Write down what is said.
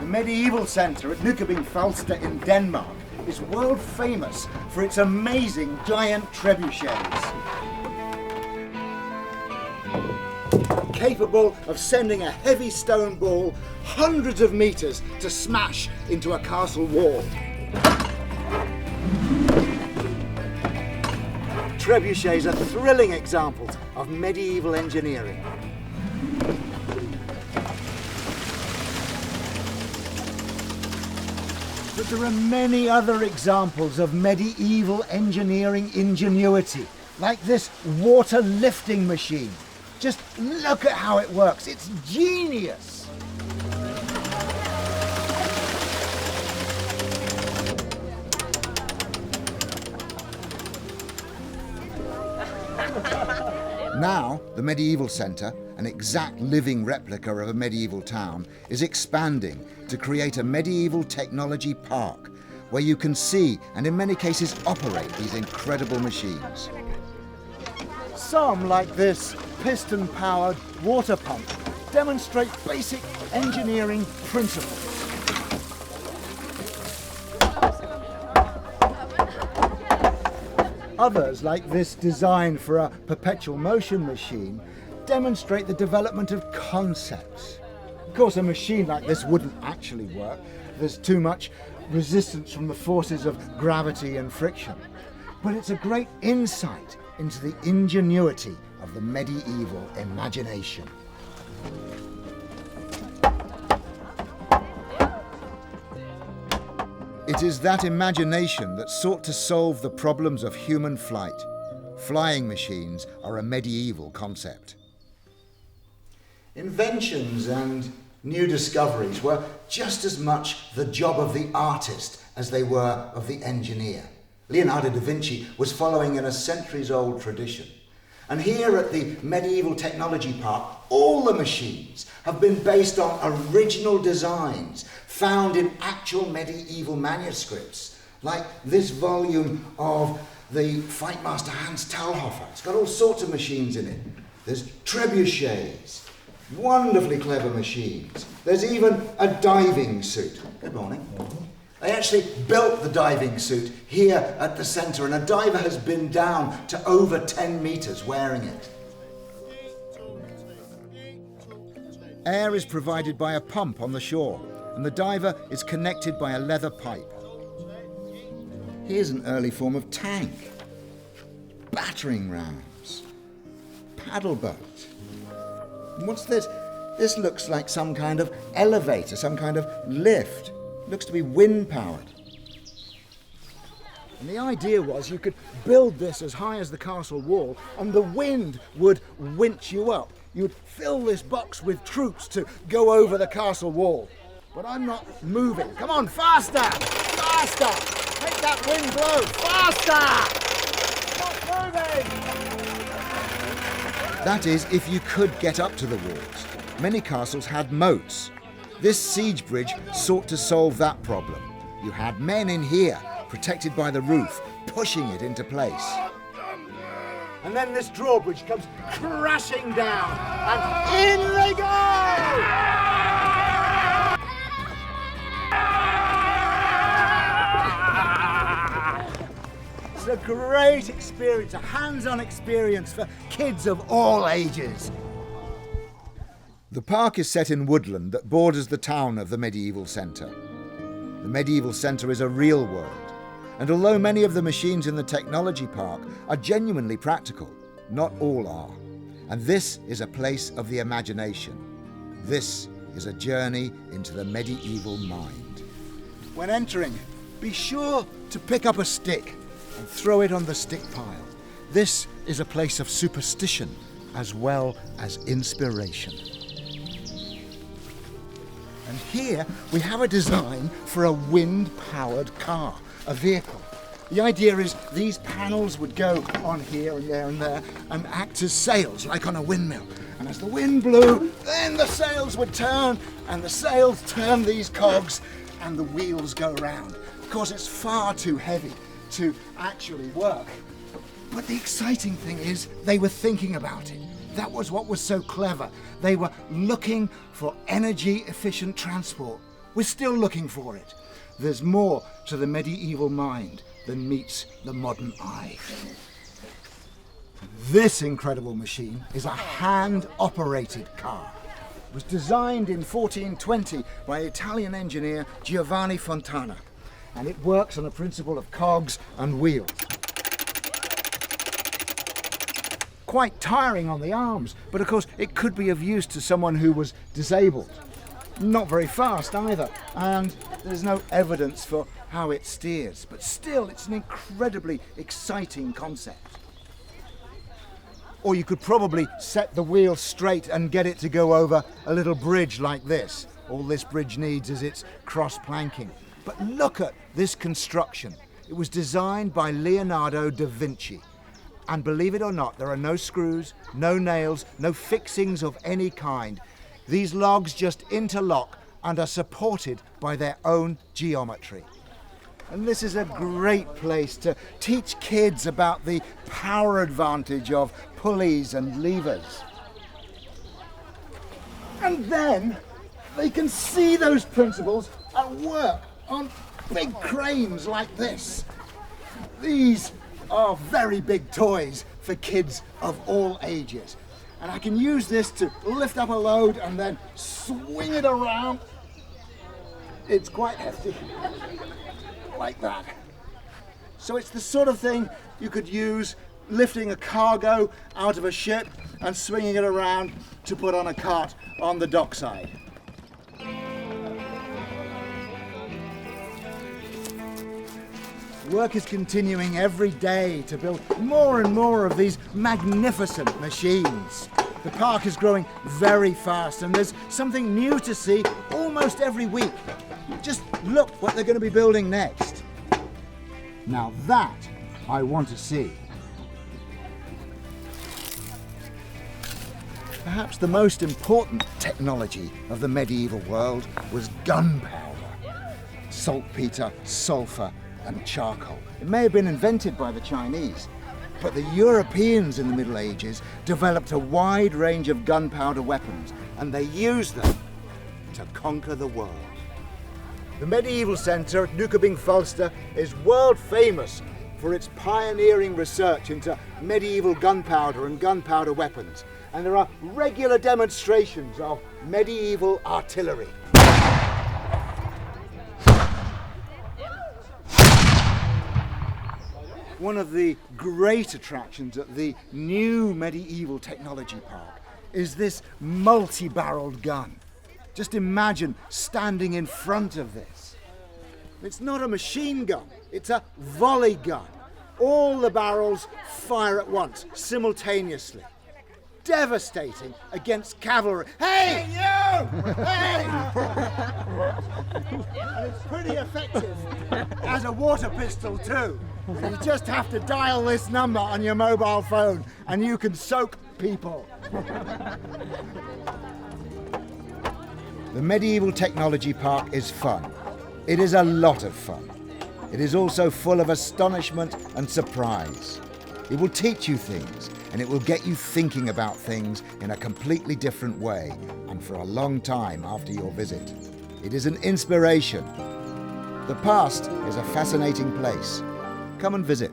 Middelaldercentret at Nykøbing Falster in Denmark is world famous for its amazing giant trebuchets. Capable of sending a heavy stone ball hundreds of meters to smash into a castle wall. Trebuchets are thrilling examples of medieval engineering. But there are many other examples of medieval engineering ingenuity, like this water lifting machine. Just look at how it works. It's genius. Now, the Medieval Centre, an exact living replica of a medieval town, is expanding to create a medieval technology park where you can see and in many cases operate these incredible machines. Some, like this piston-powered water pump, demonstrate basic engineering principles. Others, like this design for a perpetual motion machine, demonstrate the development of concepts. Of course, a machine like this wouldn't actually work. There's too much resistance from the forces of gravity and friction. But it's a great insight into the ingenuity of the medieval imagination. It is that imagination that sought to solve the problems of human flight. Flying machines are a medieval concept. Inventions and new discoveries were just as much the job of the artist as they were of the engineer. Leonardo da Vinci was following in a centuries-old tradition. And here at the Medieval Technology Park, all the machines have been based on original designs found in actual medieval manuscripts, like this volume of the Fight Master Hans Talhofer. It's got all sorts of machines in it. There's trebuchets, wonderfully clever machines. There's even a diving suit. Good morning. They actually built the diving suit here at the centre, and a diver has been down to over 10 metres wearing it. Air is provided by a pump on the shore, and the diver is connected by a leather pipe. Here's an early form of tank, battering rams, paddle boat. And what's this? This looks like some kind of elevator, some kind of lift. Looks to be wind-powered. And the idea was you could build this as high as the castle wall and the wind would winch you up. You'd fill this box with troops to go over the castle wall. But I'm not moving. Come on, faster! Faster! Make that wind blow! Faster! Not moving! That is, if you could get up to the walls. Many castles had moats. This siege bridge sought to solve that problem. You had men in here, protected by the roof, pushing it into place. And then this drawbridge comes crashing down, and in they go! It's a great experience, a hands-on experience for kids of all ages. The park is set in woodland that borders the town of the Medieval Centre. The Medieval Centre is a real world, and although many of the machines in the technology park are genuinely practical, not all are. And this is a place of the imagination. This is a journey into the medieval mind. When entering, be sure to pick up a stick and throw it on the stick pile. This is a place of superstition as well as inspiration. And here we have a design for a wind-powered car, a vehicle. The idea is these panels would go on here and there and there and act as sails, like on a windmill. And as the wind blew, then the sails would turn, and the sails turn these cogs, and the wheels go round. Of course, it's far too heavy to actually work. But the exciting thing is they were thinking about it. That was what was so clever. They were looking for energy-efficient transport We're still looking for it. There's more to the medieval mind than meets the modern eye. This incredible machine is a hand-operated car. It was designed in 1420 by Italian engineer Giovanni Fontana, and it works on a principle of cogs and wheels. Quite tiring on the arms, but of course it could be of use to someone who was disabled. Not very fast either, and there's no evidence for how it steers, but still it's an incredibly exciting concept. Or you could probably set the wheel straight and get it to go over a little bridge like this. All this bridge needs is its cross-planking. But look at this construction. It was designed by Leonardo da Vinci. And believe it or not, there are no screws, no nails, no fixings of any kind. These logs just interlock and are supported by their own geometry. And this is a great place to teach kids about the power advantage of pulleys and levers. And then they can see those principles at work on big cranes like this. These are very big toys for kids of all ages. And I can use this to lift up a load and then swing it around. It's quite hefty, like that. So it's the sort of thing you could use lifting a cargo out of a ship and swinging it around to put on a cart on the dockside. Work is continuing every day to build more and more of these magnificent machines. The park is growing very fast and there's something new to see almost every week. Just look what they're going to be building next. Now that I want to see. Perhaps the most important technology of the medieval world was gunpowder. Saltpeter, sulfur, and charcoal. It may have been invented by the Chinese, but the Europeans in the Middle Ages developed a wide range of gunpowder weapons, and they used them to conquer the world. The Middelaldercentret at Nukabing Falster is world famous for its pioneering research into medieval gunpowder and gunpowder weapons, and there are regular demonstrations of medieval artillery. One of the great attractions at the new medieval technology park is this multi-barreled gun. Just imagine standing in front of this. It's not a machine gun, it's a volley gun. All the barrels fire at once, simultaneously. Devastating against cavalry. Hey, you! Hey! And it's pretty effective as a water pistol too. You just have to dial this number on your mobile phone and you can soak people. The Medieval Technology Park is fun. It is a lot of fun. It is also full of astonishment and surprise. It will teach you things, and it will get you thinking about things in a completely different way, and for a long time after your visit. It is an inspiration. The past is a fascinating place. Come and visit.